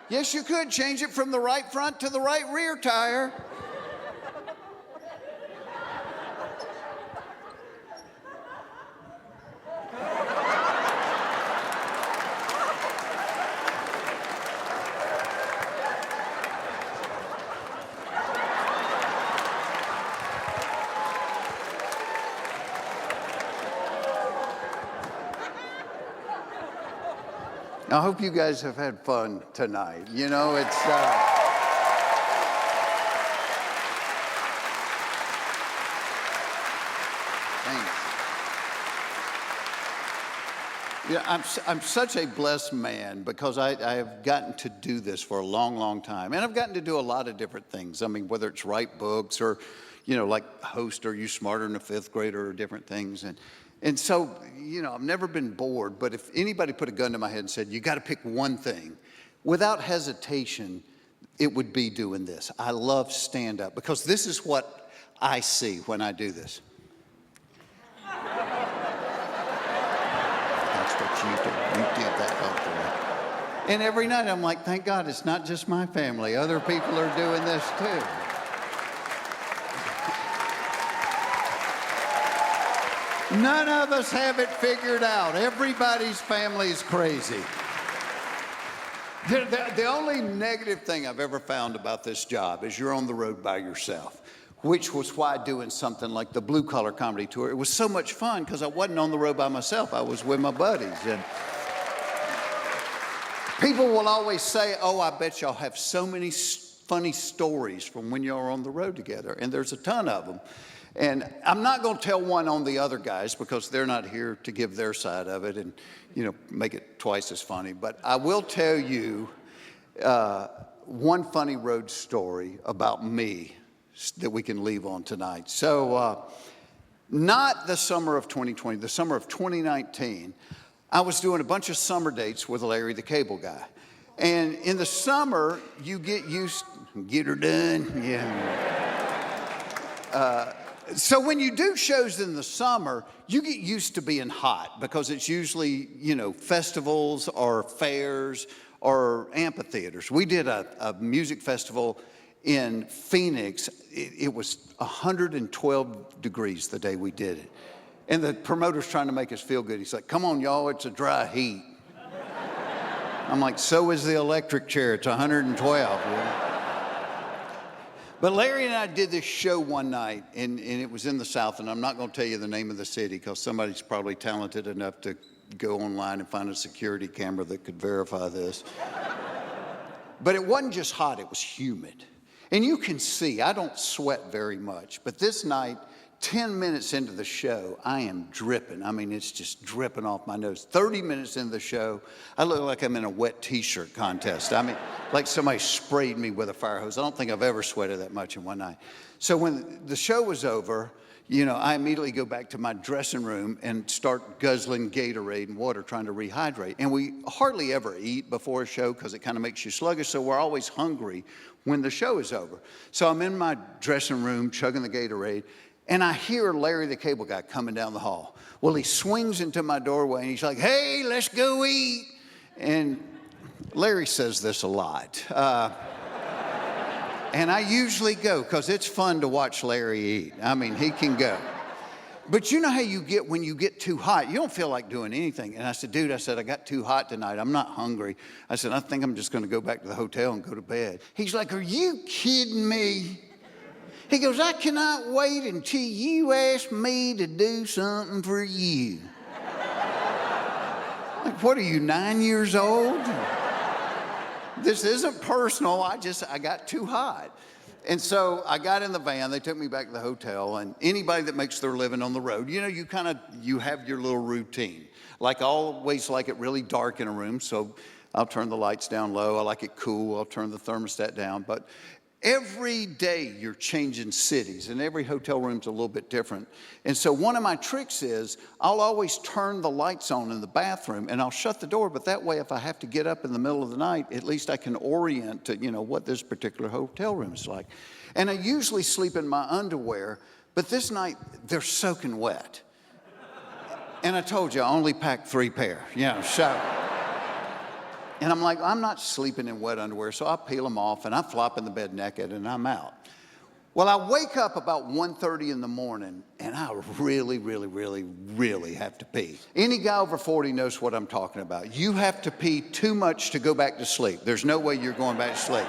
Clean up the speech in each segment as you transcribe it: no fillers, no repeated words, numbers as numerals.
Yes, you could change it from the right front to the right rear tire. I hope you guys have had fun tonight. You know, it's... Thanks. Yeah, I'm such a blessed man because I have gotten to do this for a long, long time. And I've gotten to do a lot of different things. I mean, whether it's write books or, you know, like host Are You Smarter Than a Fifth Grader or different things. And so, you know, I've never been bored, but if anybody put a gun to my head and said, you got to pick one thing, without hesitation, it would be doing this. I love stand-up because this is what I see when I do this. That's what you do. You did that out there. And every night I'm like, thank God it's not just my family. Other people are doing this too. None of us have it figured out. Everybody's family is crazy. The only negative thing I've ever found about this job is you're on the road by yourself, which was why doing something like the Blue Collar Comedy Tour, it was so much fun because I wasn't on the road by myself. I was with my buddies. And people will always say, oh, I bet y'all have so many funny stories from when y'all are on the road together. And there's a ton of them. And I'm not going to tell one on the other guys because they're not here to give their side of it and, you know, make it twice as funny. But I will tell you one funny road story about me that we can leave on tonight. So not the summer of 2020, the summer of 2019, I was doing a bunch of summer dates with Larry the Cable Guy. And in the summer, you get used, get her done, yeah. So when you do shows in the summer, you get used to being hot because it's usually, you know, festivals or fairs or amphitheaters. We did a music festival in Phoenix. It was 112 degrees the day we did it. And the promoter's trying to make us feel good. He's like, come on, y'all, it's a dry heat. I'm like, so is the electric chair. It's 112. Yeah. But Larry and I did this show one night, and it was in the South, and I'm not going to tell you the name of the city because somebody's probably talented enough to go online and find a security camera that could verify this. But it wasn't just hot, it was humid. And you can see, I don't sweat very much, but this night, 10 minutes into the show, I am dripping. I mean, it's just dripping off my nose. 30 minutes into the show, I look like I'm in a wet t-shirt contest. I mean, like somebody sprayed me with a fire hose. I don't think I've ever sweated that much in one night. So when the show was over, you know, I immediately go back to my dressing room and start guzzling Gatorade and water, trying to rehydrate. And we hardly ever eat before a show because it kind of makes you sluggish, so we're always hungry when the show is over. So I'm in my dressing room chugging the Gatorade, and I hear Larry the Cable Guy coming down the hall. Well, he swings into my doorway, and he's like, hey, let's go eat. And Larry says this a lot. And I usually go because it's fun to watch Larry eat. I mean, he can go. But you know how you get when you get too hot? You don't feel like doing anything. And I said, dude, I got too hot tonight. I'm not hungry. I said, I think I'm just going to go back to the hotel and go to bed. He's like, are you kidding me? He goes, I cannot wait until you ask me to do something for you. Like, what are you, 9 years old? This isn't personal. I got too hot. And so I got in the van. They took me back to the hotel. And anybody that makes their living on the road, you know, you have your little routine. Like, I always like it really dark in a room, so I'll turn the lights down low. I like it cool. I'll turn the thermostat down. But every day you're changing cities, and every hotel room's a little bit different. And so one of my tricks is I'll always turn the lights on in the bathroom, and I'll shut the door, but that way if I have to get up in the middle of the night, at least I can orient to, you know, what this particular hotel room is like. And I usually sleep in my underwear, but this night they're soaking wet. And I told you I only packed 3 pair, you know, so. And I'm like, I'm not sleeping in wet underwear, so I peel them off and I flop in the bed naked and I'm out. Well, I wake up about 1:30 in the morning and I really, really, really, really have to pee. Any guy over 40 knows what I'm talking about. You have to pee too much to go back to sleep. There's no way you're going back to sleep.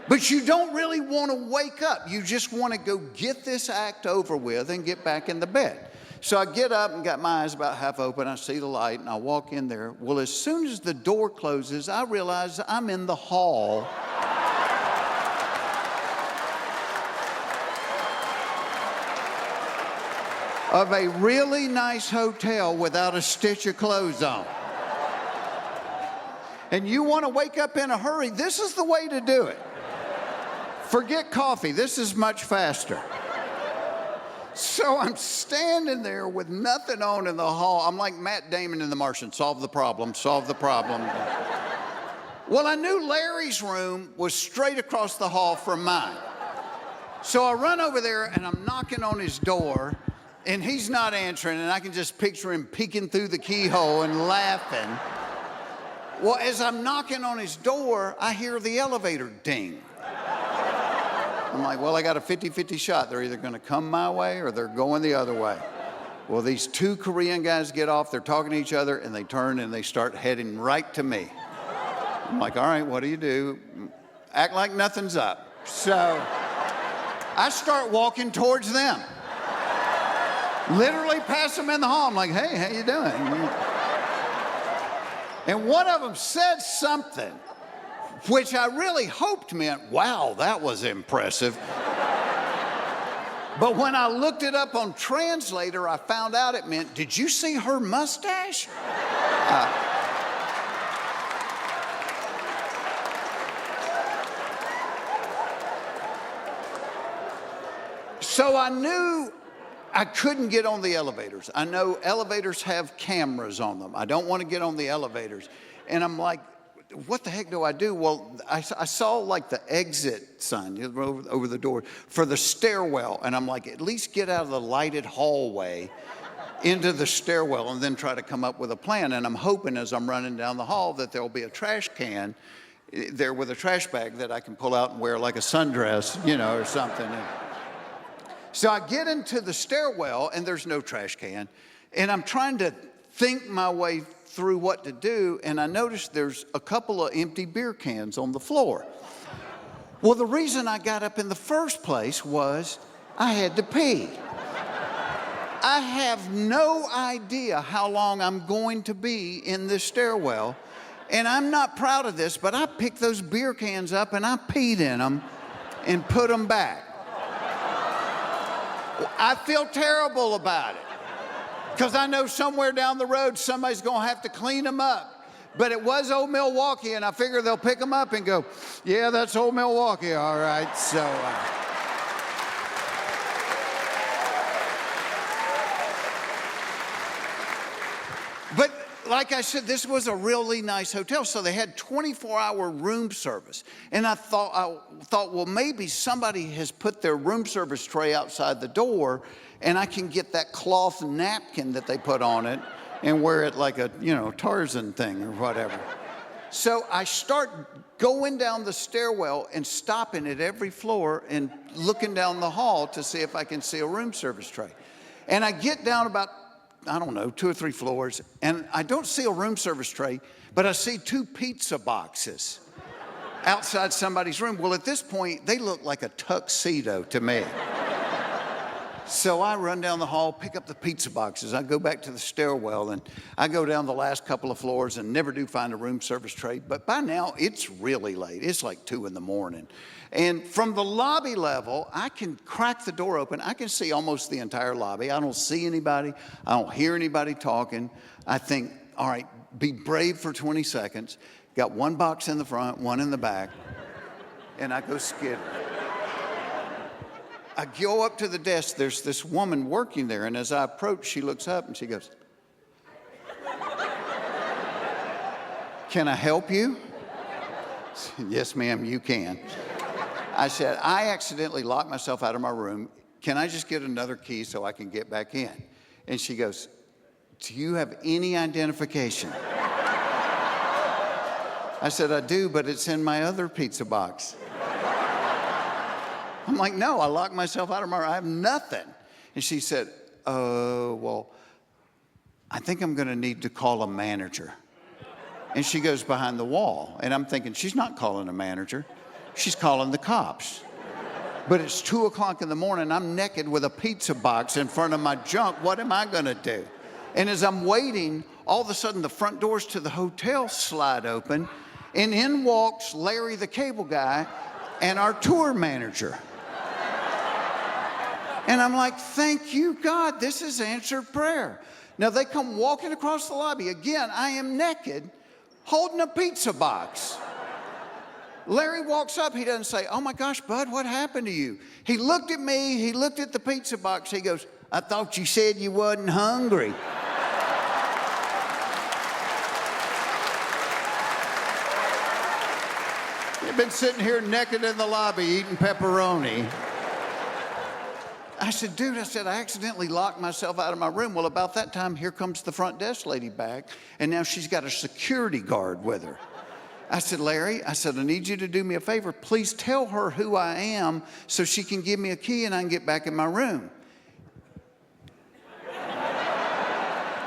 But you don't really want to wake up. You just want to go get this act over with and get back in the bed. So I get up and got my eyes about half open. I see the light and I walk in there. Well, as soon as the door closes, I realize I'm in the hall of a really nice hotel without a stitch of clothes on. And you want to wake up in a hurry, this is the way to do it. Forget coffee, this is much faster. So I'm standing there with nothing on in the hall. I'm like Matt Damon in The Martian, solve the problem, solve the problem. Well, I knew Larry's room was straight across the hall from mine. So I run over there and I'm knocking on his door and he's not answering and I can just picture him peeking through the keyhole and laughing. Well, as I'm knocking on his door, I hear the elevator ding. I'm like, well, I got a 50-50 shot. They're either going to come my way or they're going the other way. Well, these two Korean guys get off, they're talking to each other, and they turn and they start heading right to me. I'm like, all right, what do? Act like nothing's up. So I start walking towards them. Literally pass them in the hall. I'm like, hey, how you doing? And one of them said something which I really hoped meant, wow, that was impressive. But when I looked it up on Translator, I found out it meant, did you see her mustache? So I knew I couldn't get on the elevators. I know elevators have cameras on them. I don't want to get on the elevators. And I'm like, what the heck do I do? Well, I saw like the exit sign over the door for the stairwell. And I'm like, at least get out of the lighted hallway into the stairwell and then try to come up with a plan. And I'm hoping as I'm running down the hall that there'll be a trash can there with a trash bag that I can pull out and wear like a sundress, or something. So I get into the stairwell and there's no trash can. And I'm trying to think my way through what to do, and I noticed there's a couple of empty beer cans on the floor. Well, the reason I got up in the first place was I had to pee. I have no idea how long I'm going to be in this stairwell, and I'm not proud of this, but I picked those beer cans up and I peed in them and put them back. I feel terrible about it. Because I know somewhere down the road somebody's going to have to clean them up. But it was old Milwaukee, and I figure they'll pick them up and go, yeah, that's old Milwaukee, all right. So, but like I said, this was a really nice hotel, so they had 24-hour room service. And I thought, well, maybe somebody has put their room service tray outside the door and I can get that cloth napkin that they put on it and wear it like a, Tarzan thing or whatever. So I start going down the stairwell and stopping at every floor and looking down the hall to see if I can see a room service tray. And I get down about, 2 or 3 floors, and I don't see a room service tray, but I see 2 pizza boxes outside somebody's room. Well, at this point, they look like a tuxedo to me. So I run down the hall, pick up the pizza boxes. I go back to the stairwell, and I go down the last couple of floors and never do find a room service tray. But by now, it's really late. It's like 2 in the morning. And from the lobby level, I can crack the door open. I can see almost the entire lobby. I don't see anybody. I don't hear anybody talking. I think, all right, be brave for 20 seconds. Got 1 box in the front, 1 in the back, and I go skidding. I go up to the desk, there's this woman working there, and as I approach, she looks up and she goes, "Can I help you?" "Yes, ma'am, you can." I said, "I accidentally locked myself out of my room. Can I just get another key so I can get back in?" And she goes, "Do you have any identification?" I said, I do, but it's in my other pizza box. I'm like, no, I locked myself out of my room. I have nothing. And she said, oh, well, I think I'm going to need to call a manager. And she goes behind the wall. And I'm thinking, she's not calling a manager. She's calling the cops. But it's 2 o'clock in the morning. I'm naked with a pizza box in front of my junk. What am I going to do? And as I'm waiting, all of a sudden the front doors to the hotel slide open. And in walks Larry, the cable guy, and our tour manager. And I'm like, thank you, God, this is answered prayer. Now they come walking across the lobby. Again, I am naked, holding a pizza box. Larry walks up, he doesn't say, oh my gosh, bud, what happened to you? He looked at me, he looked at the pizza box, he goes, I thought you said you wasn't hungry. You've been sitting here naked in the lobby eating pepperoni. I said, dude, I accidentally locked myself out of my room. Well, about that time, here comes the front desk lady back, and now she's got a security guard with her. I said, Larry, I need you to do me a favor. Please tell her who I am so she can give me a key and I can get back in my room.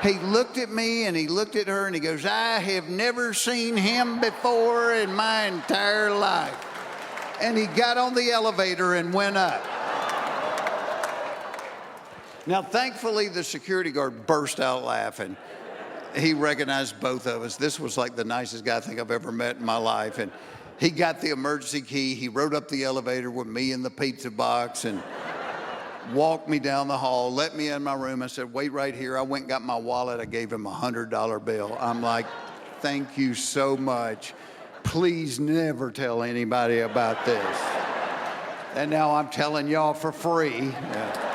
He looked at me and he looked at her and he goes, I have never seen him before in my entire life. And he got on the elevator and went up. Now, thankfully, the security guard burst out laughing. He recognized both of us. This was like the nicest guy I think I've ever met in my life. And he got the emergency key. He rode up the elevator with me in the pizza box and walked me down the hall, let me in my room. I said, wait right here. I went and got my wallet. I gave him a $100 bill. I'm like, thank you so much. Please never tell anybody about this. And now I'm telling y'all for free. Yeah.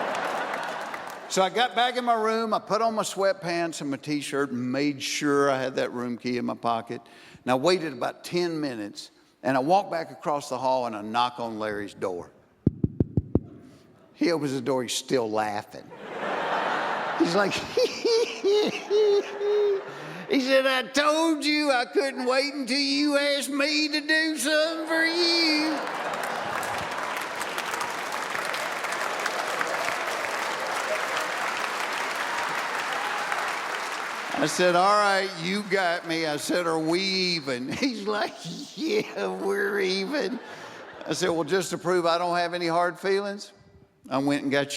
So I got back in my room, I put on my sweatpants and my t-shirt and made sure I had that room key in my pocket. And I waited about 10 minutes and I walked back across the hall and I knock on Larry's door. He opens the door, he's still laughing. He's like, he said, I told you I couldn't wait until you asked me to do something for you. I said, all right, you got me. I said, are we even? He's like, yeah, we're even. I said, well, just to prove I don't have any hard feelings, I went and got you.